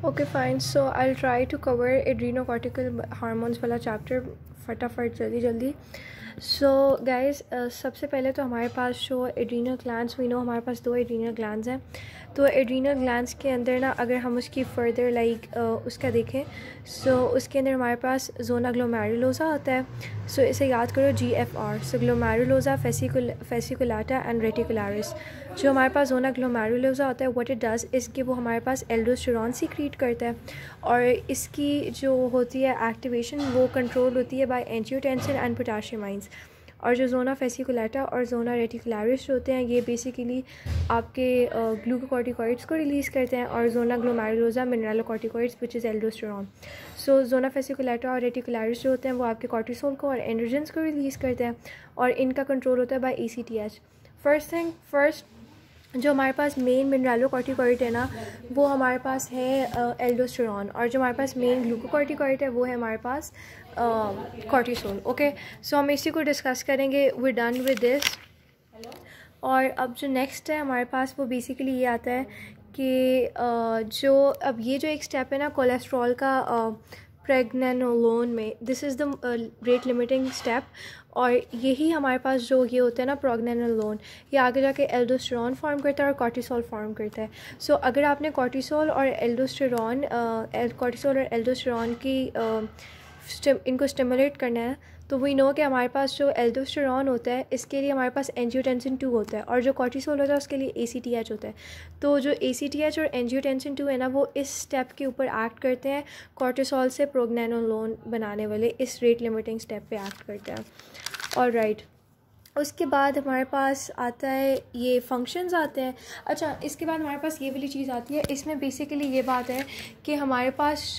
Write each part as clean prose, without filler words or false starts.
Okay fine, so I try to cover adrenocortical hormones वाला chapter फटाफट जल्दी। So guys, सबसे पहले तो हमारे पास जो एड्रीनल ग्लैंड्स, वी नो हमारे पास 2 एड्रीनल ग्लैंड्स हैं। तो एड्रीनल ग्लैंड्स के अंदर ना, अगर हम उसकी फर्दर उसका देखें, सो उसके अंदर हमारे पास ज़ोना ग्लोमेरुलोसा होता है। सो इसे याद करो GFR, so glomerulosa, fasciculata and reticularis. जो हमारे पास ज़ोना ग्लोमेरुलोसा होता है, व्हाट इट डज़ इज़ कि वो हमारे पास एल्डोस्टेरॉन सीक्रेट करता है, और इसकी जो होती है एक्टिवेशन वो कंट्रोल होती है बाय एंजियोटेंसिन एंड पोटेशियमाइंस। और जो ज़ोना फेसिकुलाटा और ज़ोना रेटिकुलरिस होते हैं, ये बेसिकली आपके ग्लूकोकॉर्टिकॉइड्स को रिलीज़ करते हैं, और zona glomerulosa mineralocorticoids which is aldosterone. So zona fasciculata और रेटिकुलरिस जो होते हैं वो आपके कॉर्टिसोल को और एंड्रोजन्स को रिलीज़ करते हैं, और इनका कंट्रोल होता है बाय ACTH। फर्स्ट जो हमारे पास मेन मिनरलोकॉर्टिकॉइड है ना, वो हमारे पास है एल्डोस्टेरॉन, और जो हमारे पास मेन ग्लूकोकॉर्टिकॉइड है वो है हमारे पास कॉर्टिसोल। ओके, सो हम इसी को डिस्कस करेंगे। We done with this. और अब जो नेक्स्ट है हमारे पास, वो बेसिकली ये आता है कि जो अब ये जो एक स्टेप है ना कोलेस्ट्रॉल का प्रेग्नेनोलोन में, this is the rate limiting step, और यही हमारे पास जो ये होता है ना प्रेग्नेनोलोन, ये आगे जाके एल्डोस्टेरॉन फॉर्म करता है और कॉर्टिसोल फॉर्म करता है। सो अगर आपने कॉर्टिसोल और एल्डोस्टेरॉन की इनको स्टिमुलेट करना है, तो वी नो कि हमारे पास जो एल्डोस्टेरॉन होता है इसके लिए हमारे पास एंजियोटेंसिन 2 होता है, और जो कॉर्टिसोल होता है उसके लिए ACTH होता है। तो जो ACTH और एंजियोटेंसिन 2 है ना, वो इस स्टेप के ऊपर एक्ट करते हैं, कॉर्टिसोल से प्रोग्नेनोलोन बनाने वाले इस रेट लिमिटिंग स्टेप पे एक्ट करते हैं। ऑलराइट, उसके बाद हमारे पास आता है ये फंक्शंस आते हैं। अच्छा, इसके बाद हमारे पास ये वाली चीज़ आती है। इसमें बेसिकली ये बात है कि हमारे पास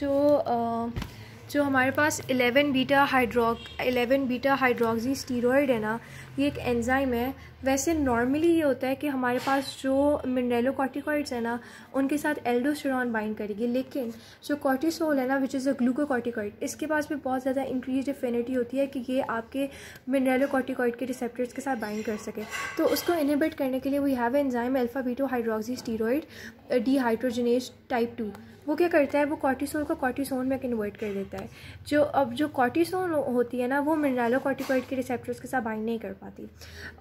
जो हमारे पास 11 बीटा हाइड्रोक्सी स्टीरॉयड है ना, ये एक एंजाइम है। वैसे नॉर्मली ये होता है कि हमारे पास जो मिनरलोकॉर्टिकॉइड्स है ना, उनके साथ एल्डोस्टेरॉन बाइंड करेगी, लेकिन जो कॉर्टिसोल है ना, विच इज़ अ ग्लूकोकॉर्टिकॉइड, इसके पास भी बहुत ज़्यादा इंक्रीज एफिनिटी होती है कि ये आपके मिनरलोकॉर्टिकॉइड के रिसेप्टर्स के साथ बाइंड कर सके। तो उसको इनहिबिट करने के लिए we have enzyme alpha beta hydroxy steroid dehydrogenase type 2। वो क्या करता है, वो कॉर्टिसोल को कॉर्टिसोन में कन्वर्ट कर देता है। जो कॉर्टिसोन होती है ना, वो मिनरलोकॉर्टिकॉइड के रिसेप्टर्स के साथ बाइंड नहीं कर पाती।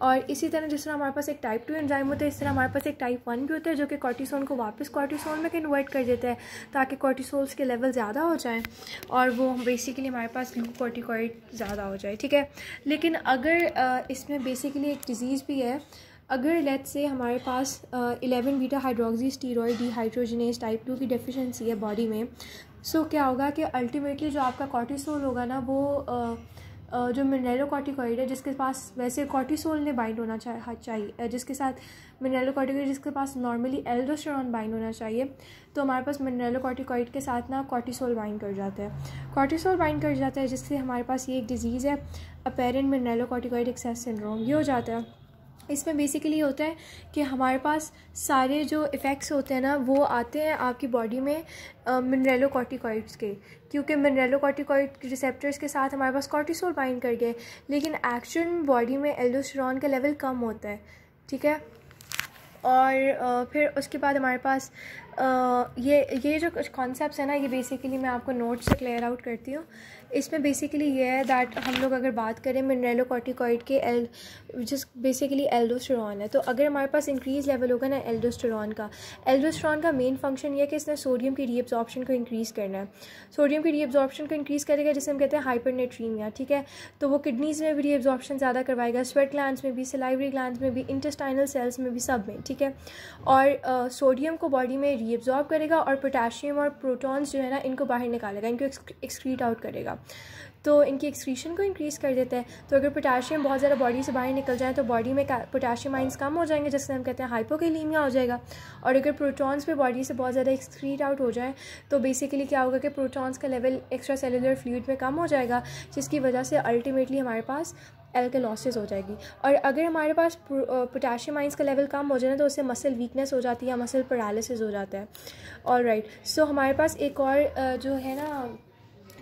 और इसी तरह जिस तरह हमारे पास एक टाइप 2 एंजाइम होता है, इस तरह हमारे पास एक टाइप 1 भी होता है, जो कि कॉर्टिसोन को वापस कॉर्टिसोल में कन्वर्ट कर देता है, ताकि कॉर्टिसोल्स के लेवल ज़्यादा हो जाएँ और वो बेसिकली हमारे पास ग्लूकोकॉर्टिकॉइड ज़्यादा हो जाए। ठीक है, लेकिन अगर इसमें बेसिकली एक डिज़ीज़ भी है। अगर लेट्स से हमारे पास 11 beta hydroxy steroid dehydrogenase type 2 की डेफिशिएंसी है बॉडी में, सो क्या होगा कि अल्टीमेटली जो आपका कॉर्टिसोल होगा ना, वो जो मिनरलोकॉर्टिकॉइड है, जिसके पास वैसे कॉर्टिसोल ने बाइंड होना चाहिए, जिसके साथ मिनरलोकॉर्टिकॉइड जिसके पास नॉर्मली एल्डोस्टेरॉन बाइंड होना चाहिए, तो हमारे पास मिनरलोकॉर्टिकॉइड के साथ ना कॉर्टिसोल बाइंड कर जाता है। जिससे हमारे पास ये एक डिज़ीज़ है, अपेरेंट मिनरलोकॉर्टिकॉइड एक्सेस सिंड्रोम, ये हो जाता है। इसमें बेसिकली होता है कि हमारे पास सारे जो इफ़ेक्ट्स होते हैं ना, वो आते हैं आपकी बॉडी में मिनरलोकॉर्टिकॉइड्स के, क्योंकि मिनरलोकॉर्टिकॉइड रिसेप्टर्स के साथ हमारे पास कॉर्टिसोल बाइंड कर गए, लेकिन एक्चुअल बॉडी में एल्डोस्टेरॉन का लेवल कम होता है। ठीक है, और फिर उसके बाद हमारे पास ये जो कॉन्सेप्ट्स है ना, ये बेसिकली मैं आपको नोट से क्लियर आउट करती हूँ। इसमें बेसिकली ये है दैट हम लोग अगर बात करें मिनरलोकॉर्टिकॉइड के जिस बेसिकली एल्डोस्टेरॉन है, तो अगर हमारे पास इंक्रीज़ लेवल होगा ना एल्डोस्टेरॉन का मेन फंक्शन ये है कि इसने सोडियम की रीअब्जॉर्प्शन को इंक्रीज़ करना है। सोडियम की रीअब्जॉर्प्शन को इंक्रीज़ करेगा, जिसे हम कहते हैं हाइपरनेट्रीमिया। ठीक है, तो वो किडनीज़ में भी रीअब्जॉर्प्शन ज़्यादा करवाएगा, स्वेट ग्लैंड्स में भी, सलाइवरी ग्लैंड्स में भी, इंटेस्टाइनल सेल्स में भी, सब में। ठीक है, और सोडियम को बॉडी में रीअब्जॉर्ब करेगा, और पोटेशियम और प्रोटॉन्स जो है ना, इनको बाहर निकालेगा, इनको एक्सक्रीट आउट करेगा, तो इनकी एक्सक्रीशन को इंक्रीज़ कर देता है। तो अगर पोटेशियम बहुत ज़्यादा बॉडी से बाहर निकल जाए, तो बॉडी में पोटेशियम आइंस कम हो जाएंगे, जिससे हम कहते हैं हाइपोकैलीमिया हो जाएगा। और अगर प्रोटॉन्स भी बॉडी से बहुत ज़्यादा एक्सक्रीट आउट हो जाए, तो बेसिकली क्या होगा कि प्रोटॉन्स का लेवल एक्स्ट्रा सेलुलर फ्लूइड में कम हो जाएगा, जिसकी वजह से अल्टीमेटली हमारे पास एल्कलॉसिस हो जाएगी। और अगर हमारे पास पोटेशियम आइंस का लेवल कम हो जाए ना, तो उससे मसल वीकनेस हो जाती है, मसल पैरालिसिस हो जाता है। ऑलराइट, सो हमारे पास एक और जो है ना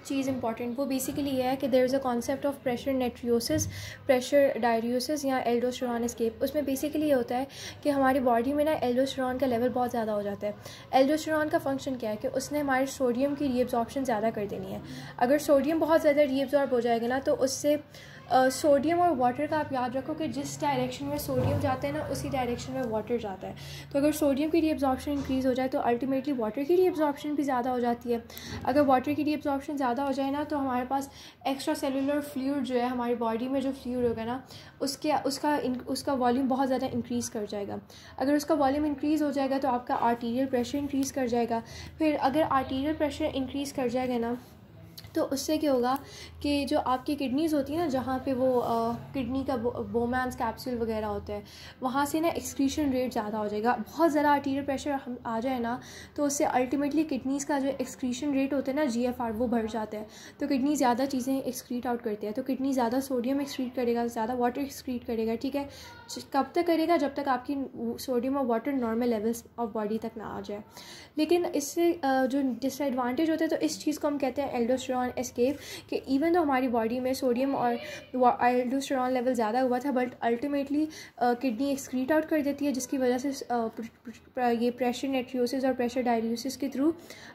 चीज़ इंपॉर्टेंट, वो बेसिकली ये है कि there is a concept of pressure natriuresis, pressure diuresis या एल्डोस्टेरोन एस्केप। उसमें बेसिकली ये होता है कि हमारी बॉडी में ना एल्डोस्टेरोन का लेवल बहुत ज़्यादा हो जाता है। एल्डोस्टेरोन का फंक्शन क्या है कि उसने हमारे सोडियम की रीअब्जॉर्प्शन ज़्यादा कर देनी है। अगर सोडियम बहुत ज़्यादा रीअब्जॉर्ब हो जाएगा ना तो उससे सोडियम और वाटर का आप याद रखो कि जिस डायरेक्शन में सोडियम जाता है ना उसी डायरेक्शन में वाटर जाता है। तो अगर सोडियम की रीअब्जॉर्प्शन इंक्रीज़ हो जाए तो अल्टीमेटली वाटर की रीअब्जॉर्प्शन भी ज़्यादा हो जाती है। अगर वाटर की रीअब्जॉर्प्शन ज़्यादा हो जाए ना तो हमारे पास एक्स्ट्रा सेलुलर फ्लूइड जो है, हमारी बॉडी में जो फ्लूइड होगा ना उसका वॉल्यूम बहुत ज़्यादा इंक्रीज़ कर जाएगा। अगर उसका वॉल्यूम इंक्रीज़ हो जाएगा तो आपका आर्टीरियल प्रेशर इंक्रीज़ कर जाएगा। फिर अगर आर्टीरियल प्रेशर इंक्रीज़ कर जाएगा ना तो उससे क्या होगा कि जो आपकी किडनीज़ होती है ना, जहाँ पे वो किडनी का बोमैंस कैप्सूल वगैरह होता है, वहाँ से ना एक्सक्रीशन रेट ज़्यादा हो जाएगा। बहुत ज़्यादा आर्टीरियल प्रेशर हम आ जाए ना तो उससे अल्टीमेटली किडनीज़ का जो एक्सक्रीशन रेट होता है ना, GFR, वो बढ़ जाता है। तो किडनी ज़्यादा चीज़ें एक्सक्रीट आउट करती है। तो किडनी ज़्यादा सोडियम एक्सक्रीट करेगा, ज़्यादा वाटर एक्सक्रीट करेगा। ठीक है, कब तक करेगा? जब तक आपकी सोडियम और water normal levels of body तक ना आ जाए। लेकिन इससे जो डिसएडवांटेज होता है तो इस चीज़ को हम कहते हैं एल्डोस्टेरोन एस्केप, कि इवन तो हमारी बॉडी में सोडियम और एल्डोस्टेरोन लेवल ज़्यादा हुआ था but ultimately kidney excrete out कर देती है, जिसकी वजह से ये प्रेशर नेट्रियोसिस और प्रेशर डायरियोसिस के थ्रू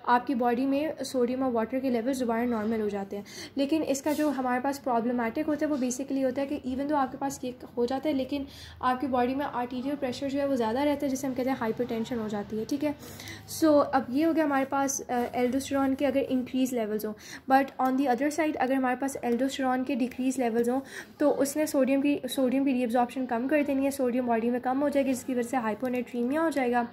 आपकी बॉडी में सोडियम और वाटर के लेवल्स दोबारा नॉर्मल हो जाते हैं। लेकिन इसका जो हमारे पास प्रॉब्लमेटिक होता है वो बेसिकली होता है कि इवन तो आपके पास ये हो जाता है लेकिन आपकी बॉडी में आर्टीरियल प्रेशर जो है वो ज़्यादा रहता है, जिसे हम कहते हैं हाइपरटेंशन हो जाती है। ठीक है, सो अब ये हो गया हमारे पास एल्डोस्टेरोन के अगर इंक्रीज़ लेवल्स हों। But on the other side अगर हमारे पास एल्डोस्टेरोन के डिक्रीज़ लेवल्स हों तो उसने सोडियम की रीअब्जॉर्प्शन कम कर देनी है, सोडियम बॉडी में कम हो जाएगी, जिसकी वजह से हाइपोनेट्रीमिया हो जाएगा।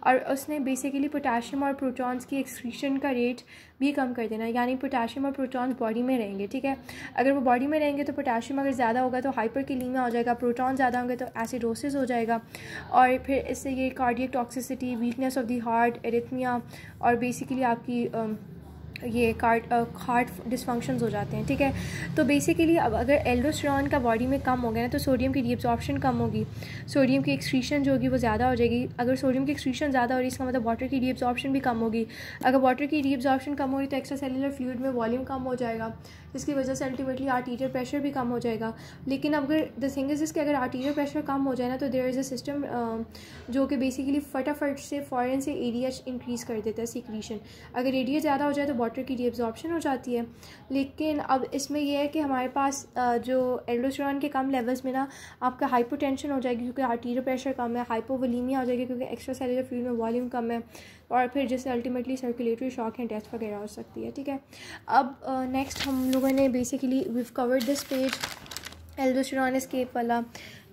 और उसने बेसिकली पोटाशियम और प्रोटॉन्स की एक्सक्रीशन का रेट भी कम कर देना है, यानी पोटाशियम और प्रोटॉन्स बॉडी में रहेंगे। ठीक है, अगर वो बॉडी में रहेंगे तो पोटाशियम अगर ज़्यादा होगा तो हाइपरकैलेमिया हो जाएगा, प्रोटॉन ज़्यादा होंगे तो एसिडोसिस हो जाएगा। और फिर इससे ये cardiac toxicity, weakness of the heart, arrhythmia और बेसिकली आपकी ये हार्ट डिसफंक्शंस हो जाते हैं। ठीक है, तो बेसिकली अब अगर एल्डोस्टेरोन का बॉडी में कम हो गया ना तो सोडियम की रीअब्जॉर्प्शन कम होगी, सोडियम की एक्सक्रीशन जो होगी वो ज़्यादा हो जाएगी। अगर सोडियम की एक्सक्रीशन ज़्यादा हो रही है इसका मतलब वाटर की रीअब्जॉर्प्शन भी कम होगी। अगर वाटर की रीअब्जॉर्प्शन कम हो रही तो एक्स्ट्रा सेलुलर फ्लूइड में वॉल्यूम कम हो जाएगा, जिसकी वजह से अल्टीमेटली आर्टीरियल प्रेशर भी कम हो जाएगा। लेकिन अगर द थिंग इज़ कि अगर आर्टीरियल प्रेशर कम हो जाए ना तो देयर इज़ अ सिस्टम जो कि बेसिकली फटाफट से फ़ौरन से ADH इंक्रीज़ कर देता है सीक्रीशन। अगर ADH ज़्यादा हो जाए तो वाटर की रीअब्जॉर्प्शन हो जाती है। लेकिन अब इसमें यह है कि हमारे पास जो एल्डोस्टेरोन के कम लेवल्स में ना आपका हाइपोटेंशन हो जाएगी क्योंकि आर्टीरियल प्रेशर कम है, हाइपोवोलीमिया हो जाएगी क्योंकि एक्स्ट्रा सेलुलर फ्लूइड में वॉल्यूम कम है, और फिर जिससे अल्टीमेटली सर्कुलेटरी शॉक या डेथ वगैरह हो सकती है। ठीक है, अब नेक्स्ट हम लोगों ने basically we've covered this page aldosterone escape वाला,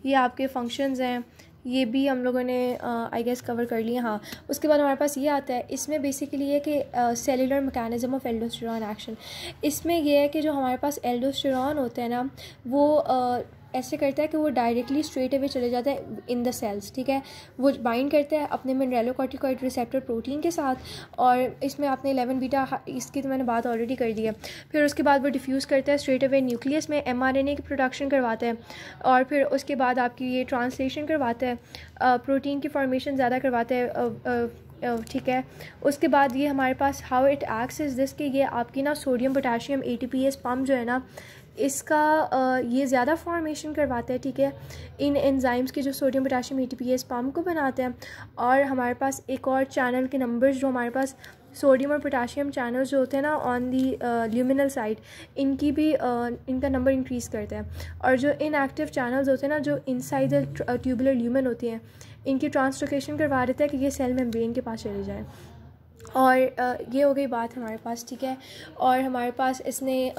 ये आपके फंक्शंस हैं, ये भी हम लोगों ने आई गेस कवर कर लिया। हाँ, उसके बाद हमारे पास ये आता है, इसमें बेसिकली ये कि cellular mechanism of aldosterone action. इसमें यह है कि जो हमारे पास एल्डोस्टेरोन होता है ना वो ऐसे करता है कि वो डायरेक्टली स्ट्रेट अवे चले जाता है इन द सेल्स। ठीक है, वो बाइंड करता है अपने मिनरेलोकॉर्टिकॉइड रिसेप्टर प्रोटीन के साथ, और इसमें आपने 11 बीटा, इसकी तो मैंने बात ऑलरेडी कर दी है। फिर उसके बाद वो डिफ्यूज़ करता है स्ट्रेट अवे न्यूक्लियस में, mRNA की प्रोडक्शन करवाता है, और फिर उसके बाद आपकी ये ट्रांसलेशन करवाता है, प्रोटीन की फॉर्मेशन ज़्यादा करवाता है। ठीक है, उसके बाद ये हमारे पास how it acts is this कि ये आपकी ना सोडियम पोटाशियम ATPase पम्प जो है ना इसका ये ज़्यादा फॉर्मेशन करवाता है। ठीक है, इन एंजाइम्स के जो सोडियम पोटाशियम ATPase पम्प को बनाते हैं। और हमारे पास एक और चैनल के नंबर्स जो हमारे पास सोडियम और पोटाशियम चैनल्स जो होते हैं ना ऑन दी ल्यूमिनल साइड, इनकी भी इनका नंबर इंक्रीज़ करता है। और जो इनएक्टिव चैनल्स होते हैं ना जो इनसाइड द ट्यूबुलर ल्यूमेन होती हैं, इनकी ट्रांसलोकेशन करवा देता है कि ये सेल मेम्ब्रेन के पास चले जाएँ। और ये हो गई बात हमारे पास। ठीक है, और हमारे पास इसने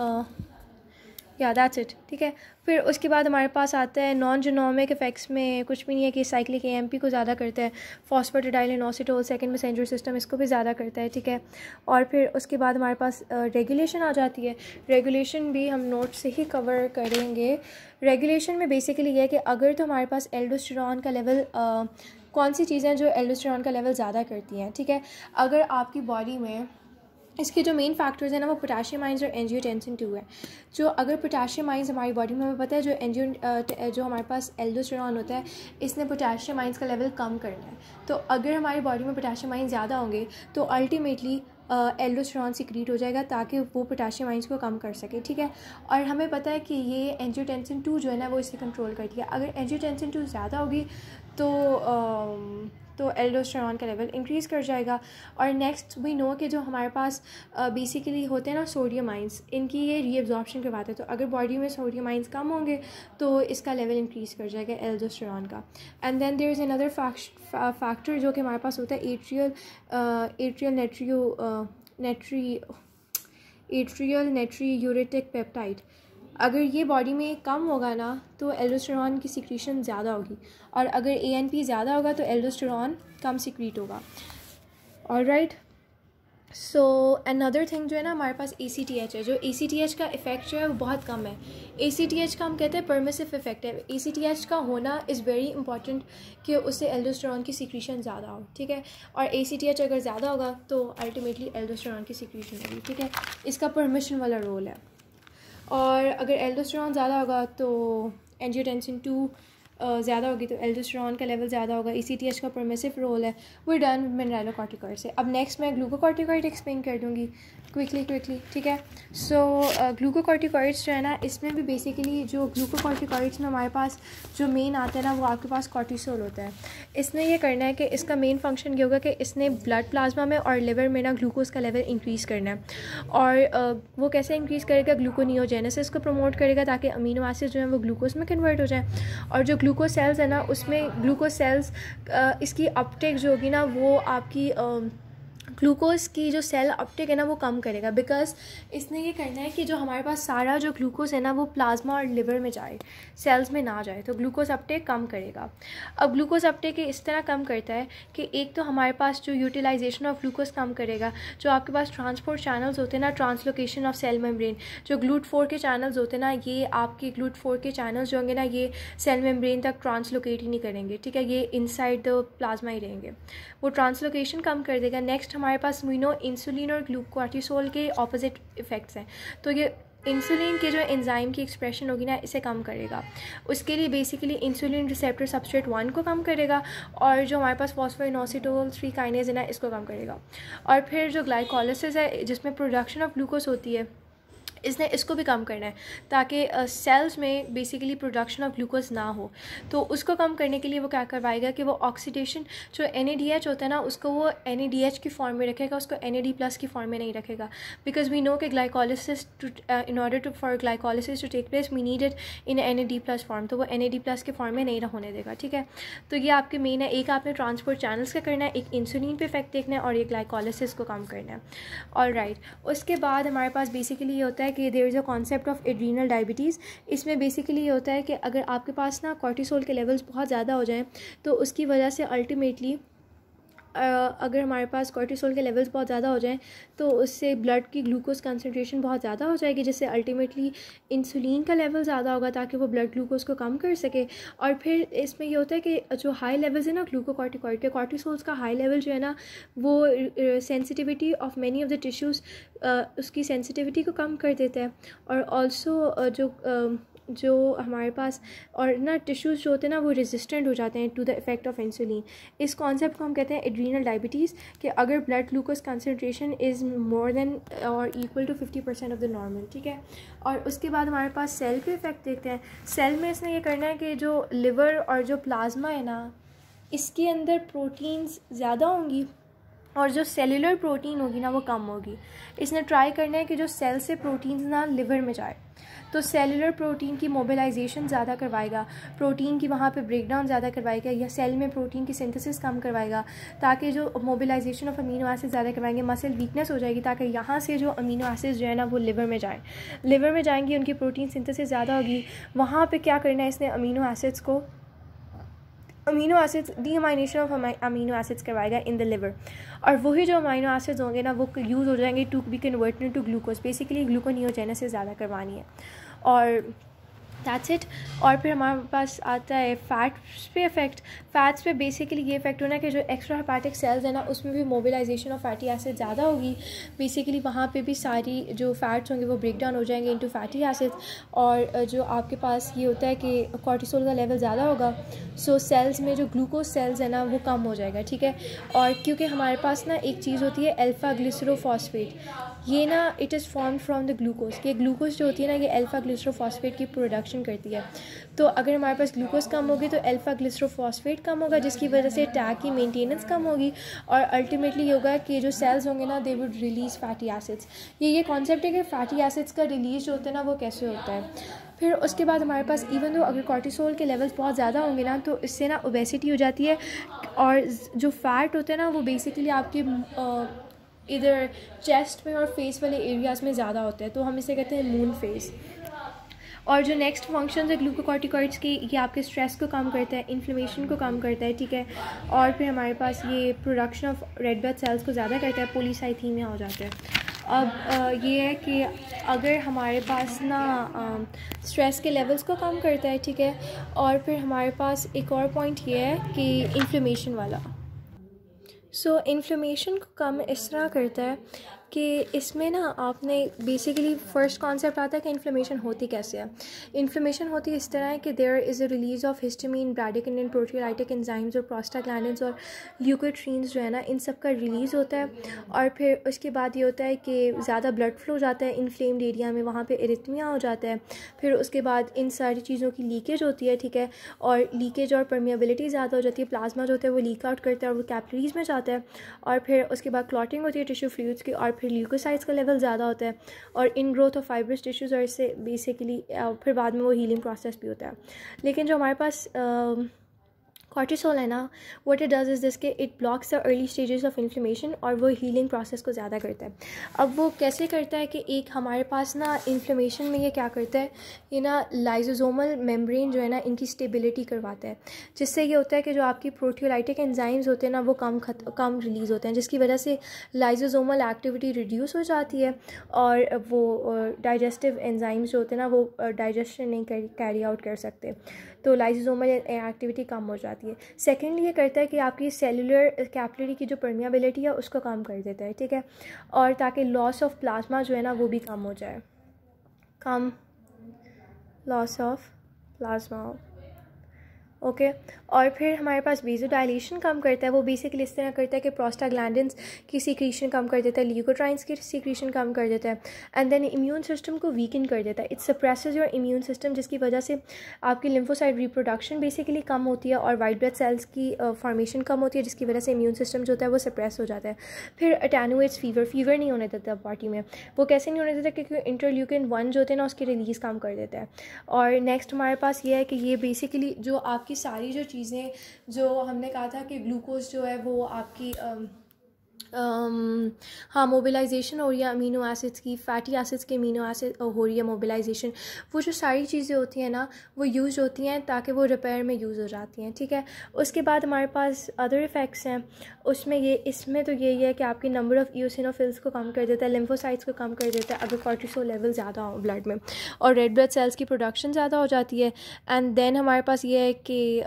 दैट्स इट। ठीक है, फिर उसके बाद हमारे पास आता है नॉन जीनोमिक इफेक्ट्स में कुछ भी नहीं है कि साइक्लिक AMP को ज़्यादा करता है, phosphatidyl inositol second messenger system इसको भी ज़्यादा करता है। ठीक है, और फिर उसके बाद हमारे पास रेगुलेशन आ जाती है। रेगुलेशन भी हम नोट से ही कवर करेंगे। रेगुलेशन में बेसिकली ये है कि अगर तो हमारे पास एल्डोस्टेरोन का लेवल कौन सी चीज़ें हैं जो एल्डोस्टेरोन का लेवल ज़्यादा करती हैं। ठीक है, अगर आपकी बॉडी में इसके जो मेन फैक्टर्स हैं ना वो पोटाशियम आइंस और एंजियोटेंसिन 2 है। जो अगर पोटाशियम आइंस हमारी बॉडी में, हमें पता है जो हमारे पास एल्डोस्टेरोन होता है इसने पोटाशियम आइंस का लेवल कम करना है। तो अगर हमारी बॉडी में पोटाशियम आइंस ज़्यादा होंगे तो अल्टीमेटली एल्डोस्टेरॉन सिक्रीट हो जाएगा ताकि वो पोटेशियम आयंस को कम कर सके, ठीक है। और हमें पता है कि ये एंजियोटेंसिन 2 जो है ना वो इसे कंट्रोल करती है। अगर एंजियोटेंसिन 2 ज़्यादा होगी तो एल्डोस्टेरॉन का लेवल इंक्रीज़ कर जाएगा। और नेक्स्ट वी नो कि जो हमारे पास बेसिकली होते हैं ना सोडियम आइंस, इनकी ये रीअब्जॉर्प्शन करवाते हैं। तो अगर बॉडी में सोडियम आइंस कम होंगे तो इसका लेवल इंक्रीज़ कर जाएगा एल्डोस्टेरॉन का। And then there is another factor जो कि हमारे पास होता है एट्रियल नेट्रीयूरेटिक पेप्टाइड। अगर ये बॉडी में कम होगा ना तो एल्डोस्टेरॉन की सिक्रीशन ज़्यादा होगी, और अगर ANP ज़्यादा होगा तो एल्डोस्टेरॉन कम सिक्रीट होगा। ऑलराइट, सो अनदर थिंग जो है ना हमारे पास ACTH है। जो ACTH का इफ़ेक्ट जो है वो बहुत कम है। ACTH का हम कहते हैं परमिसिव इफ़ेक्ट है। ACTH का होना इज़ वेरी इंपॉर्टेंट कि उससे एल्डोस्टेरॉन की सिक्रीशन ज़्यादा हो, ठीक है। और ACTH अगर ज़्यादा होगा तो अल्टीमेटली एल्डोस्टेरॉन की सिक्रीशन होगी, ठीक है। इसका परमिशन वाला रोल है। और अगर एल्डोस्टेरॉन ज़्यादा होगा तो एंजियोटेंसिन 2 ज़्यादा होगी तो एल्डोस्टेरॉन का लेवल ज़्यादा होगा। ACTH का परमिसिव रोल है। वो डन मिनरलोकॉर्टिकॉइड से। अब नेक्स्ट मैं ग्लूकोकॉर्टिकॉइड एक्सप्लेन कर दूँगी क्विकली, ठीक है। सो ग्लूकोकॉर्टिकॉइड्स जो है ना इसमें भी बेसिकली जो ग्लूकोकॉर्टिकॉइड्स में हमारे पास जो मेन आता है ना वो आपके पास कॉर्टिसोल होता है। इसने ये करना है कि इसका मेन फंक्शन ये होगा कि इसने ब्लड प्लाज्मा में और लिवर में ना ग्लूकोज का लेवल इंक्रीज़ करना है। और वो कैसे इंक्रीज़ करेगा? ग्लूकोनियोजेनेसिस को प्रमोट करेगा ताकि अमीनो एसिड जो है वो ग्लूकोज में कन्वर्ट हो जाए। और जो ग्लूकोज सेल्स है ना उसमें ग्लूकोज सेल्स इसकी अपटेक जो होगी ना वो आपकी ग्लूकोज़ की जो सेल अपटेक है ना वो कम करेगा। बिकॉज इसने ये करना है कि जो हमारे पास सारा जो ग्लूकोज़ है ना वो प्लाज्मा और लिवर में जाए, सेल्स में ना जाए, तो ग्लूकोज़ अपटेक कम करेगा। अब ग्लूकोज़ अपटेक इस तरह कम करता है कि एक तो हमारे पास जो यूटिलाइजेशन ऑफ ग्लूकोज़ कम करेगा। जो आपके पास ट्रांसपोर्ट चैनल्स होते हैं ना, ट्रांसलोकेशन ऑफ सेल मेम्ब्रेन, जो GLUT4 के चैनल्स होते हैं ना, ये आपके GLUT4 के चैनल्स जो होंगे ना ये सेल मेम्ब्रेन तक ट्रांसलोकेट ही नहीं करेंगे, ठीक है। ये इनसाइड द प्लाज्मा ही रहेंगे, वो ट्रांसलोकेशन कम कर देगा। नेक्स्ट हमारे पास मीनो इंसुलिन और ग्लूकोर्टिसोल के ऑपोजिट इफ़ेक्ट्स हैं। तो ये इंसुलिन के जो एंजाइम की एक्सप्रेशन होगी ना इसे कम करेगा। उसके लिए बेसिकली इंसुलिन रिसेप्टर सबस्ट्रेट 1 को कम करेगा और जो हमारे पास फॉस्फोइनोसिटोल 3 काइनेज है ना इसको कम करेगा। और फिर जो ग्लाइकोलिसिस है जिसमें प्रोडक्शन ऑफ ग्लूकोज होती है इसने इसको भी कम करना है ताकि सेल्स में बेसिकली प्रोडक्शन ऑफ ग्लूकोज ना हो। तो उसको कम करने के लिए वो क्या करवाएगा कि वो ऑक्सीडेशन जो NADH होता है ना उसको वो NADH की फॉर्म में रखेगा, उसको NAD+ की फॉर्म में नहीं रखेगा। बिकॉज वी नो कि glycolysis in order to for glycolysis to take place we need it in NAD+ form, तो वो NAD+ के फॉर्म में नहीं होने देगा, ठीक है। तो ये आपके मेन है। एक आपने ट्रांसपोर्ट चैनल्स का करना है, एक इंसुलिन पे इफेक्ट देखना है और ये ग्लाइकोलिसिस को कम करना है। ऑलराइट, उसके बाद हमारे पास बेसिकली ये होता है कि there is a concept of adrenal diabetes. इसमें बेसिकली ये होता है कि अगर आपके पास ना कॉर्टिसोल के लेवल्स बहुत ज़्यादा हो जाएं तो उसकी वजह से अल्टीमेटली अगर हमारे पास कॉर्टिसोल के लेवल्स बहुत ज़्यादा हो जाएं तो उससे ब्लड की ग्लूकोज कंसनट्रेशन बहुत ज़्यादा हो जाएगी, जिससे अल्टीमेटली इंसुलिन का लेवल ज़्यादा होगा ताकि वो ब्लड ग्लूकोज को कम कर सके। और फिर इसमें ये होता है कि जो हाई लेवल्स है ना ग्लूकोकॉर्टिकॉइड के, कॉर्टिसोल्स का हाई लेवल जो है ना वो sensitivity of many of the tissues उसकी सेंसिटिविटी को कम कर देता है। और ऑल्सो जो हमारे पास और ना टिश्यूज़ जो होते हैं ना वो रेजिस्टेंट हो जाते हैं to the effect of insulin. इस कॉन्सेप्ट को हम कहते हैं एड्रीनल डायबिटीज़, कि अगर blood glucose concentration is more than और equal to 50% of the normal, ठीक है। और उसके बाद हमारे पास सेल पे इफेक्ट देखते हैं। सेल में इसने ये करना है कि जो लिवर और जो प्लाज्मा है ना इसके अंदर प्रोटीन्स ज़्यादा होंगी और जो सेलुलर प्रोटीन होगी ना वो कम होगी। इसने ट्राई करना है कि जो सेल से प्रोटीन्स ना लिवर में जाए, तो सेलुलर प्रोटीन की मोबिलाइजेशन ज़्यादा करवाएगा, प्रोटीन की वहाँ पे ब्रेकडाउन ज़्यादा करवाएगा या सेल में प्रोटीन की सिंथेसिस कम करवाएगा ताकि जो मोबिलाइजेशन ऑफ अमीनो एसिड ज़्यादा करवाएंगे, मसल वीकनेस हो जाएगी ताकि यहाँ से जो अमीनो एसिड जो है ना वो लिवर में जाए, लिवर में जाएंगी, उनकी प्रोटीन सिंथेसिस ज़्यादा होगी। वहाँ पर क्या करना है इसने अमीनो एसिड्स को डीअमाइनेशन ऑफ अमीनो एसिड्स करवाएगा इन द लिवर, और वही जो अमीनो एसिड्स होंगे ना वो यूज़ हो जाएंगे to be converted to glucose. Basically gluconeogenesis ज़्यादा करवानी है। और दैट्स इट। और फिर हमारे पास आता है फ़ैट्स पे इफ़ेक्ट। फ़ैट्स पे बेसिकली ये इफ़ेक्ट होना है कि जो एक्स्ट्रा हेपेटिक सेल्स है ना उसमें भी मोबिलाइजेशन ऑफ फैटी एसिड ज़्यादा होगी। बेसिकली वहाँ पे भी सारी जो फ़ैट्स होंगे वो ब्रेक डाउन हो जाएंगे इनटू फैटी एसिड्स, और जो आपके पास ये होता है कि कॉर्टिसोल का लेवल ज़्यादा होगा, सो सेल्स में जो ग्लूकोज सेल्स है ना वो कम हो जाएगा, ठीक है। और क्योंकि हमारे पास ना एक चीज़ होती है अल्फ़ा ग्लिसरोफॉस्फेट, ये ना it is form from the glucose. ये ग्लूकोज जो होती है ना ये अल्फ़ा ग्लिसरोफॉस्फेट की प्रोडक्शन करती है। तो अगर हमारे पास ग्लूकोज कम होगी तो अल्फ़ा ग्लिसरोफॉस्फेट कम होगा, जिसकी वजह से टैग की मेंटेनेंस कम होगी, और अल्टीमेटली ये होगा कि जो सेल्स होंगे ना they would release fatty acids. ये कॉन्सेप्ट है कि फैटी एसिड्स का रिलीज़ जो होता है ना वो कैसे होता है। फिर उसके बाद हमारे पास इवन दो अगर कॉर्टिसोल के लेवल्स बहुत ज़्यादा होंगे ना तो इससे ना ओबेसिटी हो जाती है, और जो फ़ैट होते हैं ना वो बेसिकली आपके इधर चेस्ट में और फेस वाले एरियाज़ में ज़्यादा होते हैं, तो हम इसे कहते हैं मून फेस। और जो नेक्स्ट फंक्शन है ग्लूकोकॉर्टिकॉइड्स की, ये आपके स्ट्रेस को कम करता है, इन्फ्लेमेशन को कम करता है, ठीक है। और फिर हमारे पास ये production of red blood cells को ज़्यादा करता है, पॉलीसाइथीमिया हो जाता है। अब ये है कि अगर हमारे पास ना स्ट्रेस के लेवल्स को कम करता है, ठीक है। और फिर हमारे पास एक और पॉइंट ये है कि इन्फ्लेमेशन वाला, सो इन्फ्लेमेशन को कम इस तरह करता है कि इसमें ना आपने बेसिकली फ़र्स्ट कॉन्सेप्ट आता है कि इन्फ्लेमेशन होती कैसे है। इन्फ्लेमेशन होती इस तरह है कि there is a release of histamine, bradykinin, proteolytic enzymes और प्रोस्टाग्लैंडिन्स और ल्यूकोट्रीन्स जो है ना इन सब का रिलीज़ होता है। और फिर उसके बाद ये होता है कि ज़्यादा ब्लड फ्लो जाता है इन्फ्लेम्ड एरिया में, वहाँ पे इरिथमिया हो जाता है। फिर उसके बाद इन सारी चीज़ों की लीकेज होती है, ठीक है। और लीकेज और परमिएबिलिटी ज़्यादा हो जाती है, प्लाज्मा जो होता है वो लीक आउट करता है और वो कैपिलरीज़ में जाता है। और फिर उसके बाद क्लॉटिंग होती है टिश्यू फ्लूइड्स की, और फिर ल्यूकोसाइट्स का लेवल ज़्यादा होता है, और in growth of fibrous tissues, और इससे बेसिकली फिर बाद में वो हीलिंग प्रोसेस भी होता है। लेकिन जो हमारे पास कॉर्टिसोल है ना, what it does is this के it blocks the early stages of inflammation, और वो हीलिंग प्रोसेस को ज़्यादा करता है। अब वो कैसे करता है कि एक हमारे पास ना इन्फ्लेमेशन में ये क्या करता है, ये ना लाइजोसोमल मेम्ब्रेन जो है ना इनकी स्टेबिलिटी करवाता है, जिससे ये होता है कि जो आपकी प्रोटीओलाइटिक एंजाइम्स होते हैं ना वो कम रिलीज़ होते हैं, जिसकी वजह से लाइजोसोमल एक्टिविटी रिड्यूस हो जाती है, और वो डाइजेस्टिव एंजाइम्स जो होते हैं ना वो डाइजेशन नहीं कैरी आउट कर सकते, तो लाइजोसोमल एक्टिविटी कम हो जाती है। सेकेंडली ये करता है कि आपकी सेलुलर कैपिलरी की जो परमिएबिलिटी है उसको कम कर देता है, ठीक है। और ताकि लॉस ऑफ प्लाज्मा जो है ना वो भी कम हो जाए, कम लॉस ऑफ प्लाज्मा, ओके। और फिर हमारे पास वेज़ोडाइलेशन कम करता है, वो बेसिकली इस तरह करता है कि प्रोस्टाग्लैंडिन्स की सीक्रेशन कम कर देता है, ल्यूकोट्राइन्स की सीक्रेशन कम कर देता है, एंड देन इम्यून सिस्टम को वीकन कर देता है। It suppresses your immune system, जिसकी वजह से आपकी लिम्फोसाइट रिप्रोडक्शन बेसिकली कम होती है, और वाइट ब्लड सेल्स की फॉर्मेशन कम होती है, जिसकी वजह से इम्यून सिस्टम जो होता है वो सप्रेस हो जाता है। फिर अटेनुएट्स फीवर नहीं होने देता बॉडी में। वो कैसे नहीं होने देता, क्योंकि इंटरल्यूकिन 1 जो होते हैं ना उसकी रिलीज़ कम कर देता है। और नेक्स्ट हमारे पास ये है कि ये बेसिकली जो आपकी सारी जो चीज़ें जो हमने कहा था कि ग्लूकोज जो है वो आपकी हाँ मोबिलाइजेशन हो रही है अमीनो एसिड्स की, फैटी एसिड्स के अमीनो एसिड हो रही है मोबिलाइजेशन, वो जो सारी चीज़ें होती हैं ना वो यूज़ होती हैं ताकि वो रिपेयर में यूज़ हो जाती हैं, ठीक है। उसके बाद हमारे पास अदर इफ़ेक्ट्स हैं, उसमें ये इसमें तो यही है कि आपकी नंबर ऑफ़ इओसिनोफिल्स को कम कर देता है, लिम्फोसाइट्स को कम कर देता है अगर कॉर्टिसोल लेवल ज़्यादा हो ब्लड में, और रेड ब्लड सेल्स की प्रोडक्शन ज़्यादा हो जाती है। एंड देन हमारे पास ये है कि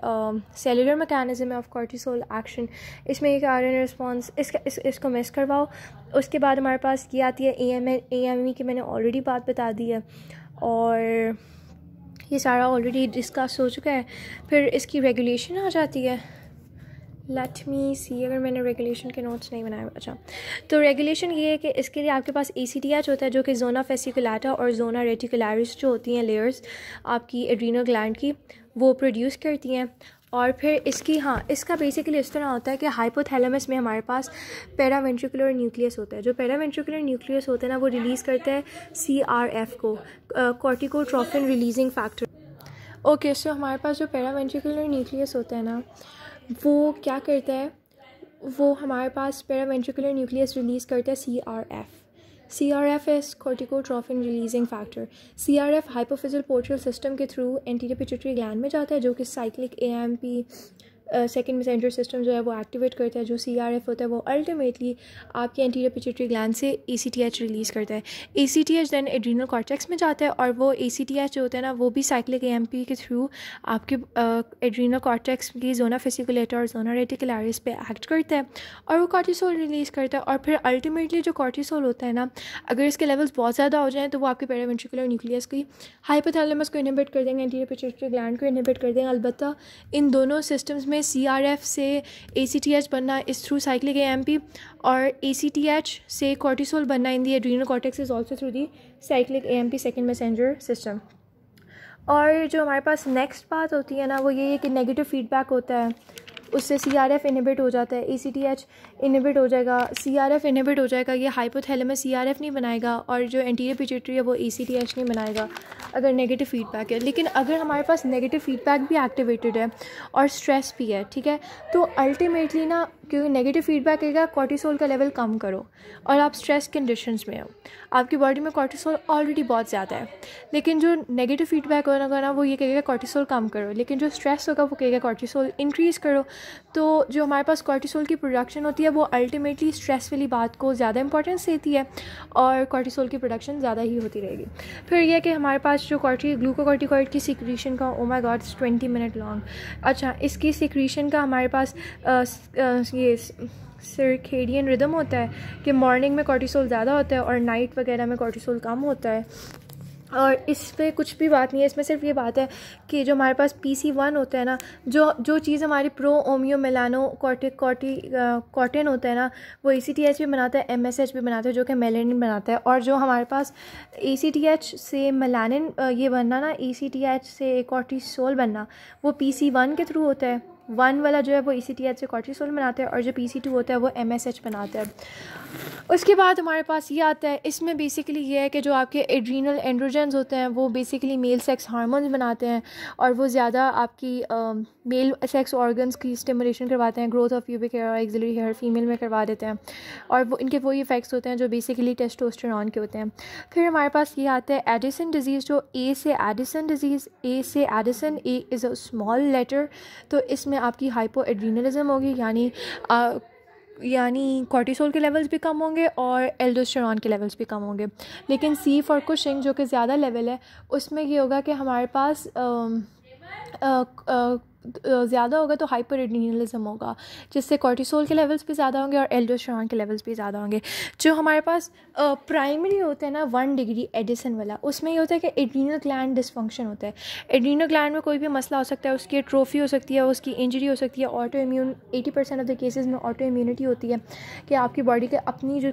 cellular mechanism of cortisol action, इसमें एक आरएनए रिस्पॉन्स, इसको मिस करवाओ। उसके बाद हमारे पास ये आती है एएमई की, मैंने ऑलरेडी बात बता दी है, और ये सारा ऑलरेडी डिस्कस हो चुका है। फिर इसकी रेगुलेशन आ जाती है, लेट मी सी, अगर मैंने रेगुलेशन के नोट्स नहीं बनाए, अच्छा तो रेगुलेशन ये है कि इसके लिए आपके पास ACTH होता है जो कि जोना फेसिकुलाटा और जोना रेटिकुलरिस जो होती हैं लेयर्स आपकी एड्रीनल ग्लैंड की, वो प्रोड्यूस करती हैं। और फिर इसकी इसका बेसिकली इस तरह होता है कि हाइपोथैलेमस में हमारे पास पैरावेंट्रिकुलर न्यूक्लियस होता है, जो पैरावेंट्रिकुलर न्यूक्लियस होता है ना वो रिलीज़ करता है CRF को, कॉर्टिकोट्रोफिन रिलीजिंग फैक्टर। ओके, सो हमारे पास जो पैरावेंट्रिकुलर न्यूक्लियस होता है ना वो क्या करता है, वो हमारे पास पैरावेंट्रिकुलर न्यूक्लियस रिलीज़ करता है CRF is corticotrophin releasing factor। CRF hypophyseal portal system के थ्रू एंटीरियर पिट्यूटरी ग्लैंड में जाता है जो कि cyclic AMP second messenger system जो है वो एक्टिवेट करता है। जो CRF होता है वो अल्टीमेटली आपके एंटीरियर पिट्यूटरी ग्लैंड से ACTH रिलीज़ करता है। ACTH दैन एड्रीनल कॉर्टेक्स में जाता है और वो ACTH जो होता है ना वो भी साइक्लिक AMP के थ्रू आपके एड्रीनल कॉर्टेक्स की जोना फेसिकुलेटर और जोना रेटिकुलरिस पे एक्ट करता है और वो कॉर्टिसोल रिलीज़ करता है। और फिर अल्टीमेटली जो कॉर्टिसोल होता है ना, अगर इसके लेवल्स बहुत ज़्यादा हो जाएँ तो वो आपके पेरावेंट्रिकुलर न्यूक्लियस की हाइपोथैलेमस को इनहिबिट कर देंगे, एंटीरियर पिट्यूटरी ग्लैंड को इनहिबिट कर देंगे। अलबत्ता इन दोनों सिस्टम्स में CRF से ACTH बनना इज़ थ्रू साइक्लिक AMP और ACTH से कॉर्टिसोल बनना in the adrenal cortex is also through the cyclic AMP second messenger system. और जो हमारे पास नेक्स्ट बात होती है ना वो ये है कि नेगेटिव फीडबैक होता है, उससे CRF इनहिबिट हो जाता है, ACTH इनहिबिट हो जाएगा, CRF इनहिबिट हो जाएगा। ये हाइपोथैलेमस CRF नहीं बनाएगा और जो एंटीरियर पिट्यूटरी है वो ACTH नहीं बनाएगा अगर नेगेटिव फीडबैक है। लेकिन अगर हमारे पास नेगेटिव फीडबैक भी एक्टिवेटेड है और स्ट्रेस भी है, ठीक है, तो अल्टीमेटली ना क्योंकि नेगेटिव फीडबैक कहेगा कॉर्टिसोल का लेवल कम करो और आप स्ट्रेस कंडीशंस में हो, आपकी बॉडी में कॉर्टिसोल ऑलरेडी बहुत ज़्यादा है। लेकिन जो नेगेटिव फीडबैक होगा ना वो ये कहेगा कॉर्टिसोल कम करो, लेकिन जो स्ट्रेस होगा वो कहेगा कॉर्टिसोल इंक्रीज़ करो। तो जो हमारे पास कॉर्टिसोल की प्रोडक्शन होती है वो अल्टीमेटली स्ट्रेस वाली बात को ज़्यादा इंपॉर्टेंस देती है और कॉर्टिसोल की प्रोडक्शन ज़्यादा ही होती रहेगी। फिर यह कि हमारे पास जो ग्लूकोकॉर्टिकॉइड की सिक्रीशन का oh my God 20 minute long, अच्छा इसकी सिक्रीशन का हमारे पास ये सर्केडियन रिदम होता है कि मॉर्निंग में कॉर्टिसोल ज़्यादा होता है और नाइट वगैरह में कॉर्टिसोल कम होता है। और इस पे कुछ भी बात नहीं है, इसमें सिर्फ ये बात है कि जो हमारे पास PC1 होता है ना, जो चीज़ हमारी प्रो ओमियो मेलानो कॉटिन होता है ना वो ACTH भी बनाता है, MSH भी बनाता है जो कि मेलानिन बनाता है। और जो हमारे पास ACTH से मेलानिन ये बनना ना, ACTH से कॉर्टिसोल बनना वो PC1 के थ्रू होता है। 1 वाला जो है वो ACTH से कॉर्टिसोल बनाता है और जो PC2 होता है वो MSH बनाता है। उसके बाद हमारे पास ये आता है, इसमें बेसिकली ये है कि जो आपके एड्रीनल एंड्रोजेंस होते हैं वो बेसिकली मेल सेक्स हार्मोन्स बनाते हैं और वो ज़्यादा आपकी मेल सेक्स ऑर्गन्स की स्टिमुलेशन करवाते हैं, ग्रोथ ऑफ प्यूबिक हेयर और एक्सिलरी हेयर फीमेल में करवा देते हैं और वो इनके वही इफेक्ट्स होते हैं जो बेसिकली टेस्टोस्टेरोन के होते हैं। फिर हमारे पास ये आता है एडिसन डिजीज़, जो A से एडिसन डिजीज़, A से Addison, A is a small letter, तो इसमें आपकी हाइपो एड्रीनलिज्म होगी यानी कॉर्टिसोल के लेवल्स भी कम होंगे और एल्डोस्टेरोन के लेवल्स भी कम होंगे। लेकिन C फॉर कुशिंग जो कि ज़्यादा लेवल है उसमें ये होगा कि हमारे पास ज़्यादा होगा तो हाइपर एड्रीनलिज्म होगा जिससे कॉर्टिसोल के लेवल्स भी ज़्यादा होंगे और एल्डोस्टेरोन के लेवल्स भी ज़्यादा होंगे। जो हमारे पास प्राइमरी होता है ना 1 डिग्री एडिसन वाला, उसमें ये होता है कि एड्रीनल ग्लैंड डिसफंक्शन होता है। एड्रीनल ग्लैंड में कोई भी मसला हो सकता है, उसकी एट्रोफी हो सकती है, उसकी इंजरी हो सकती है, auto immune 80% of the cases में ऑटो इम्यूनिटी होती है कि आपकी बॉडी के अपनी जो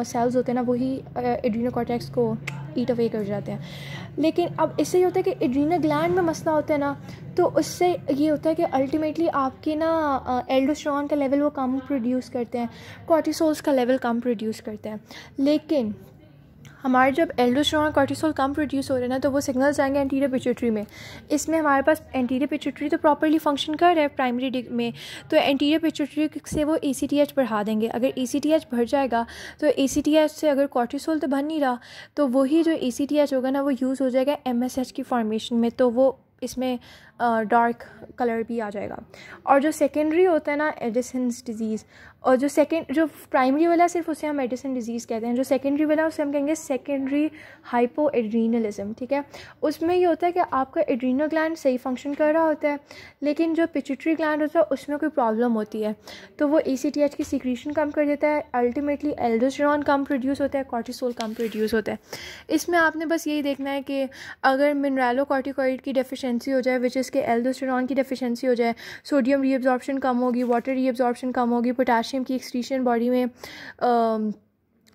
सेल्स होते हैं ना वही एड्रीनल कॉर्टेक्स को ईट अवे कर जाते हैं। लेकिन अब इससे ये होता है कि एड्रीनल ग्लैंड में मसला होता है ना, तो उससे ये होता है कि अल्टीमेटली आपके ना एल्डोस्टेरोन का लेवल वो कम प्रोड्यूस करते हैं, कॉर्टिसोल्स का लेवल कम प्रोड्यूस करते हैं। लेकिन हमारे जब एल्डोस्टेरोन कॉर्टिसोल कम प्रोड्यूस हो रहे हैं ना तो वो सिग्नल्स आएंगे एंटीरियर पिट्यूटरी में। इसमें हमारे पास एंटीरियर पिट्यूटरी तो प्रॉपर्ली फंक्शन कर रहा है प्राइमरी में, तो एंटीरियर पिट्यूटरी से वो ACTH बढ़ा देंगे। अगर ACTH बढ़ जाएगा तो ACTH से अगर कॉर्टिसोल तो बन नहीं रहा तो वही जो ACTH होगा ना वो यूज़ हो जाएगा MSH की फॉर्मेशन में, तो वो इसमें डार्क कलर भी आ जाएगा। और जो सेकेंडरी होता है ना एडिसन्स डिजीज़, और जो प्राइमरी वाला सिर्फ उसे हम एडिसन डिजीज़ कहते हैं, जो सेकेंडरी वाला उसे हम कहेंगे सेकेंडरी हाइपो एड्रीनलिज्म, ठीक है। उसमें ये होता है कि आपका एड्रीनल ग्लैंड सही फंक्शन कर रहा होता है लेकिन जो पिट्यूटरी ग्लैंड होता है उसमें कोई प्रॉब्लम होती है तो वो ACTH की सिक्रीशन कम कर देता है, अल्टीमेटली एल्डोस्टेरोन कम प्रोड्यूस होता है, कॉर्टिसोल कम प्रोड्यूस होता है। इसमें आपने बस यही देखना है कि अगर मिनरलोकॉर्टिकॉइड की डेफिशिएंसी हो जाए विच इज़ के एल्डोस्टेरोन की डेफिशिएंसी हो जाए, सोडियम रीअब्जॉर्प्शन कम होगी, वाटर रीअब्जॉर्प्शन कम होगी, पोटेशियम की एक्सक्रीशन बॉडी में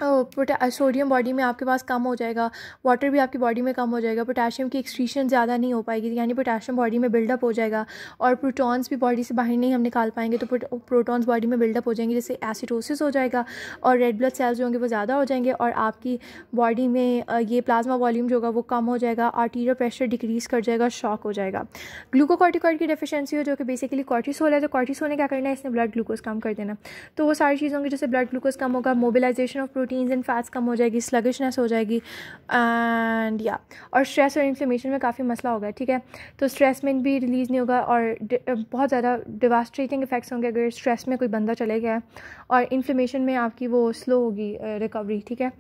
सोडियम बॉडी में आपके पास कम हो जाएगा, वाटर भी आपकी बॉडी में कम हो जाएगा, पोटेशियम की एक्सक्रीशन ज़्यादा नहीं हो पाएगी यानी पोटेशियम बॉडी में बिल्डअप हो जाएगा और प्रोटॉन्स भी बॉडी से बाहर नहीं हम निकाल पाएंगे तो प्रोटॉन्स बॉडी में बिल्डअप हो जाएंगे जिससे एसिडोसिस हो जाएगा और रेड ब्लड सेल्स जो होंगे वो ज़्यादा हो जाएंगे और आपकी बॉडी में ये प्लाज्मा वॉल्यूम जो होगा वो कम हो जाएगा, आर्टीरियल प्रेशर डिक्रीज़ कर जाएगा, शॉक हो जाएगा। ग्लूकोकॉर्टिकॉइड की डेफिशिएंसी हो जो कि बेसिकली कॉर्टिसोल है, तो कॉर्टिसोल ने क्या करना है, इसने ब्लड ग्लूकोज कम कर देना, तो वो सारी चीज़ों की जैसे ब्लड ग्लूकोज कम होगा, mobilisation of protein proteins and fats कम हो जाएगी, स्लगिशनेस हो जाएगी एंड या और स्ट्रेस और इन्फ्लेमेशन में काफ़ी मसला होगा, ठीक है। तो स्ट्रेस में भी रिलीज़ नहीं होगा और बहुत ज़्यादा डिवास्टेटिंग इफेक्ट्स होंगे अगर स्ट्रेस में कोई बंदा चले गया है, और इन्फ्लेमेशन में आपकी वो स्लो होगी रिकवरी, ठीक है,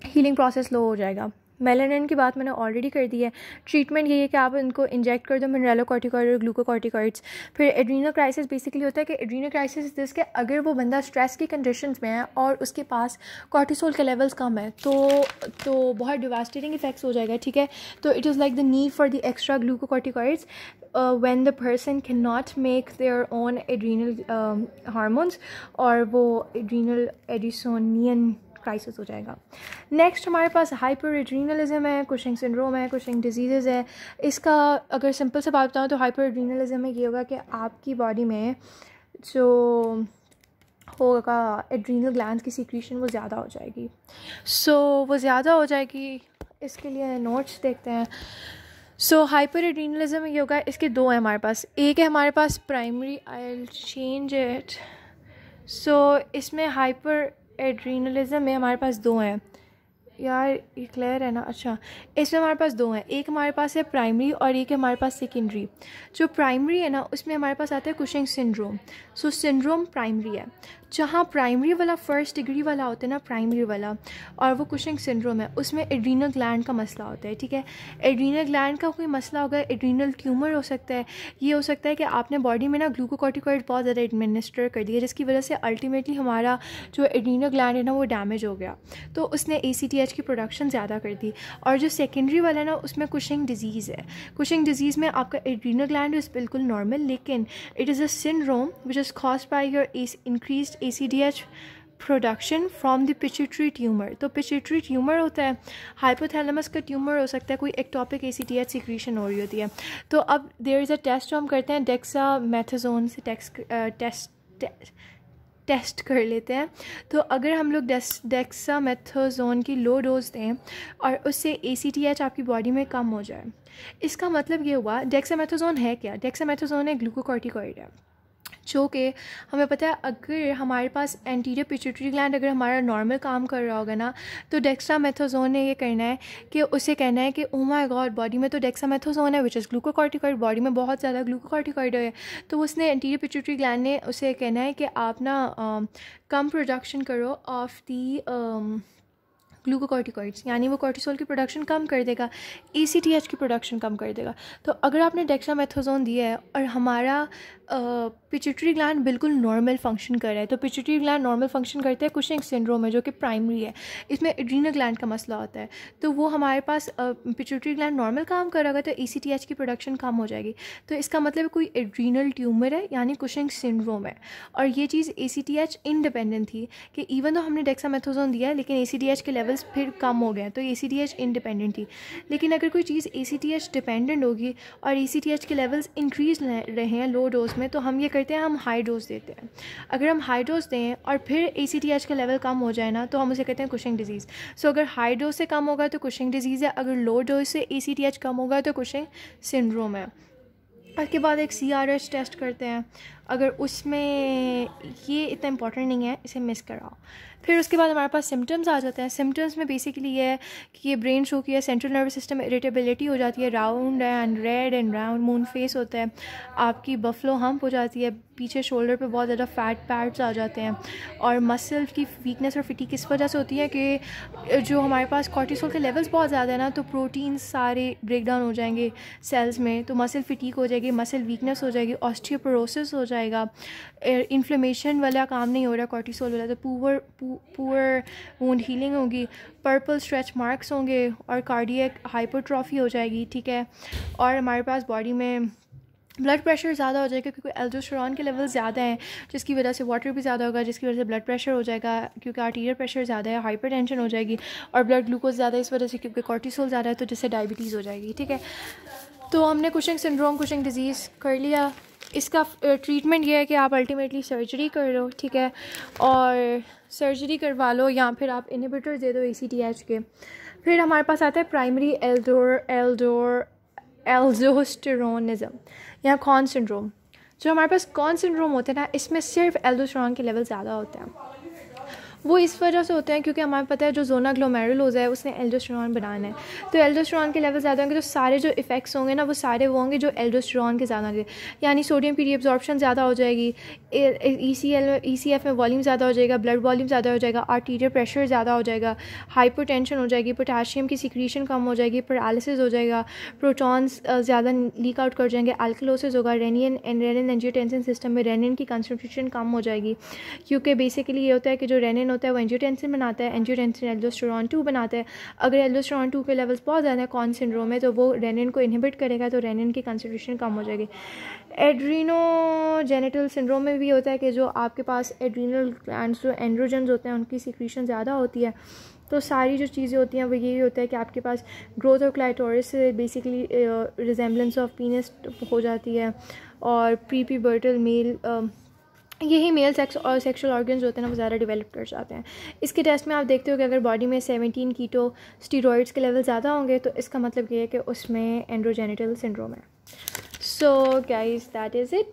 हीलिंग प्रोसेस स्लो हो जाएगा। मेलानिन की बात मैंने ऑलरेडी कर दी है। ट्रीटमेंट यही है कि आप इनको इंजेक्ट कर दो मिनरलोकॉर्टिकॉइड और ग्लूकोकॉर्टिकॉइड्स। फिर एड्रीनल क्राइसिस बेसिकली होता है कि एड्रीनल क्राइसिस जिसके अगर वो बंदा स्ट्रेस की कंडीशंस में है और उसके पास कॉर्टिसोल के लेवल्स कम है तो बहुत डिवास्टेटिंग इफेक्ट्स हो जाएगा, ठीक है। तो it is like the need for the extra glucocorticoids when the person cannot make their own adrenal hormones और वो adrenal एडिसोनियन क्राइसिस हो जाएगा। नेक्स्ट हमारे पास हाइपर एड्रीनलिज्म है, कुशिंग सिंड्रोम है, कुशिंग डिजीज़ है। इसका अगर सिंपल से बात बताऊँ तो हाइपर एड्रीनलिज्म में ये होगा कि आपकी बॉडी में जो होगा एड्रीनल ग्लैंड्स की सीक्रेशन वो ज़्यादा हो जाएगी। वो ज़्यादा हो जाएगी, इसके लिए नोट्स देखते हैं। हाइपर एड्रीनलिज्म ये होगा, इसके दो हैं हमारे पास। एक है हमारे पास primary, I will change it. इसमें हाइपर एड्रीनलिज्म में हमारे पास दो हैं यार, ये क्लियर है ना? अच्छा, इसमें हमारे पास दो हैं, एक हमारे पास है प्राइमरी और एक है हमारे पास सेकेंडरी। जो प्राइमरी है ना उसमें हमारे पास आता है कुशिंग सिंड्रोम। सिंड्रोम प्राइमरी है, जहाँ प्राइमरी वाला फर्स्ट डिग्री वाला होता है ना, प्राइमरी वाला, और वो कुशिंग सिंड्रोम है, उसमें एड्रीनल ग्लैंड का मसला होता है, ठीक है। एड्रीनल ग्लैंड का कोई मसला होगा, एड्रीनल ट्यूमर हो सकता है, ये हो सकता है कि आपने बॉडी में ना ग्लूकोकॉर्टिकॉइड बहुत ज़्यादा एडमिनिस्टर कर दिया जिसकी वजह से अल्टीमेटली हमारा जो एड्रीनल ग्लैंड है ना वो डैमेज हो गया, तो उसने ACTH की प्रोडक्शन ज़्यादा कर दी। और जो सेकेंडरी वाला है ना उसमें कुशिंग डिजीज़ है। कुशिंग डिजीज़ में आपका एड्रीनल ग्लैंड इज़ बिल्कुल नॉर्मल, लेकिन it is a syndrome which is caused by your increased ACTH production from the pituitary tumour. तो पिट्यूटरी ट्यूमर होता है, हाइपोथैलेमस का ट्यूमर हो सकता है, कोई एक्टोपिक ACTH सिक्रीशन हो रही होती है। तो अब देयर इज़ अ टेस्ट जो हम करते हैं, डेक्सामेथासोन से टेस्ट कर लेते हैं। तो अगर हम लोग डेक्सामेथासोन की लो डोज दें और उससे ACTH आपकी बॉडी में कम हो जाए, इसका मतलब ये हुआ, डेक्सामेथासोन है क्या? डेक्सामेथासोन एक ग्लूकोकॉर्टिकॉइड है जो कि हमें पता है अगर हमारे पास एंटीरियर पिट्यूटरी ग्लैंड अगर हमारा नॉर्मल काम कर रहा होगा ना, तो डेक्सामेथासोन ने ये करना है कि उसे कहना है कि ओ माय गॉड, बॉडी में तो डेक्सामेथासोन है विच इज़ ग्लूकोकॉर्टिकॉइड, बॉडी में बहुत ज़्यादा ग्लूकोकॉर्टिकॉइड है। तो उसने एंटीरियर पिट्यूटरी ग्लैंड ने उसे कहना है कि आप ना कम प्रोडक्शन करो ऑफ दी ग्लूकोकॉर्टिकॉइड्स, यानी वो कॉर्टिसोल की प्रोडक्शन कम कर देगा, ACTH की प्रोडक्शन कम कर देगा। तो अगर आपने डेक्सामेथासोन दिया है और हमारा पिट्यूटरी ग्लैंड बिल्कुल नॉर्मल फंक्शन कर रहा है, तो पिट्यूटरी ग्लैंड नॉर्मल फंक्शन करते हैं कुशिंग सिंड्रोम है जो कि प्राइमरी है, इसमें एड्रीनल ग्लैंड का मसला होता है। तो वो हमारे पास पिट्यूटरी ग्लैंड नॉर्मल काम कर रहा होगा तो ACTH की प्रोडक्शन कम हो जाएगी। तो इसका मतलब कोई एड्रीनल ट्यूमर है, यानी कुशिंग सिंड्रोम है। और ये चीज़ ACTH इंडिपेंडेंट थी कि इवन तो हमने डेक्सामेथासोन दिया है लेकिन ACTH के लेवल्स फिर कम हो गए, तो ACTH इंडिपेंडेंट थी। लेकिन अगर कोई चीज़ ACTH डिपेंडेंट होगी और ACTH के लेवल्स इंक्रीज रहे हैं लो डोज में, तो हम ये करते हैं, हम हाई डोज देते हैं। अगर हम हाई डोज दें और फिर ACTH का लेवल कम हो जाए ना, तो हम उसे कहते हैं कुशिंग डिजीज़। अगर हाई डोज से कम होगा तो कुशिंग डिजीज़ है, अगर लो डोज से ACTH कम होगा तो कुशिंग सिंड्रोम है। उसके बाद एक CRH टेस्ट करते हैं, अगर उसमें ये इतना इंपॉर्टेंट नहीं है, इसे मिस कराओ। फिर उसके बाद हमारे पास सिम्टम्स आ जाते हैं। सिम्टम्स में बेसिकली ये है कि ये ब्रेन शो किया, सेंट्रल नर्वस सिस्टम इरिटेबिलिटी हो जाती है, round and red and round moon face होता है, आपकी बफलो हम्प हो जाती है, पीछे शोल्डर पे बहुत ज़्यादा फैट पैड्स आ जाते हैं, और मसल की वीकनेस और फिटीक किस वजह से होती है कि जो हमारे पास कॉर्टिसोल के लेवल्स बहुत ज़्यादा है ना, तो प्रोटीन्स सारे ब्रेक डाउन हो जाएंगे सेल्स में, तो मसल फिटीक हो जाएगी, मसल वीकनेस हो जाएगी, ऑस्टियोपोरोसिस हो जाएगा, इन्फ्लेमेशन वाला काम नहीं हो रहा कॉर्टिसोल वाला, तो पुअर वुंड हीलिंग होगी, पर्पल स्ट्रेच मार्क्स होंगे और कार्डियक हाइपरट्रॉफी हो जाएगी, ठीक है। और हमारे पास बॉडी में ब्लड प्रेशर ज़्यादा हो जाएगा क्योंकि एल्डोस्टेरोन के लेवल ज़्यादा हैं, जिसकी वजह से वाटर भी ज़्यादा होगा, जिसकी वजह से ब्लड प्रेशर हो जाएगा क्योंकि आर्टीरियल प्रेशर ज़्यादा है, हाइपरटेंशन हो जाएगी, और ब्लड ग्लूकोज ज़्यादा है इस वजह से क्योंकि कॉर्टिसोल ज़्यादा है, तो जिससे डायबिटीज़ हो जाएगी, ठीक है। तो हमने कुशिंग सिंड्रोम, कुशिंग डिजीज़ कर लिया। इसका ट्रीटमेंट ये है कि आप अल्टीमेटली सर्जरी कर लो, ठीक है, और सर्जरी करवा लो या फिर आप इनहिबिटर दे दो ACTH के। फिर हमारे पास आता है प्राइमरी एल्डोस्टेरोनिज्म या कॉन सिंड्रोम। जो हमारे पास कॉन सिंड्रोम होता है ना, इसमें सिर्फ एल्डोस्टेरोन के लेवल ज़्यादा होते हैं वो इस वजह से होते हैं क्योंकि हमें पता है जो जोना ग्लोमेरुलोज है उसने एल्डोस्टेरोन बनाना है, तो एल्डोस्टेरोन के लेवल ज़्यादा होंगे तो सारे जो इफेक्ट्स होंगे ना वो सारे वो होंगे जो एल्डोस्टेरोन के ज़्यादा होंगे, यानी सोडियम की रीअब्जॉर्प्शन ज़्यादा हो जाएगी, ECF में वॉल्यूम ज़्यादा हो जाएगा, ब्लड वॉल्यूम ज़्यादा हो जाएगा, आर्टीरियल प्रेशर ज़्यादा हो जाएगा, हाइपरटेंशन हो जाएगी, पोटेशियम की सिक्रीशन कम हो जाएगी, पैरालिसिस हो जाएगा, प्रोटॉन्स ज़्यादा लीक आउट कर जाएंगे, अल्कलोसिस होगा, रेनिन एंजियोटेंसिन सिस्टम में रेनिन की कंसंट्रेशन कम हो जाएगी, क्योंकि बेसिकली ये होता है कि जो रेनिन होता है वो एंजियोटेंसिन बनाता है, एंजियोटेंसिन एल्डोस्टेरोन 2 बनाता है। अगर एल्डोस्टेरोन 2 के लेवल्स बहुत ज़्यादा है कॉन सिंड्रोम में तो वो रेनिन को इनहिबिट करेगा, तो रेनिन की कंसंट्रेशन कम हो जाएगी। एड्रीनोजेनिटल सिंड्रोम में भी होता है कि जो आपके पास एड्रीनल ग्लैंड्स जो एंड्रोजन्स होते हैं उनकी सिक्रीशन ज़्यादा होती है, तो सारी जो चीज़ें होती हैं वो यही होता है कि आपके पास ग्रोथ और क्लाइटोरिस से बेसिकली रिजेम्बलेंस ऑफ पीनस हो जाती है, और प्रीप्यूबर्टल मेल यही मेल सेक्स और सेक्सुअल ऑर्गन्स होते हैं ना वो ज़्यादा डेवलप कर जाते हैं। इसके टेस्ट में आप देखते हो कि अगर बॉडी में 17 कीटो स्टीरॉइड्स के लेवल ज़्यादा होंगे तो इसका मतलब ये है कि उसमें एंड्रोजेनिटल सिंड्रोम है। So guys that is it.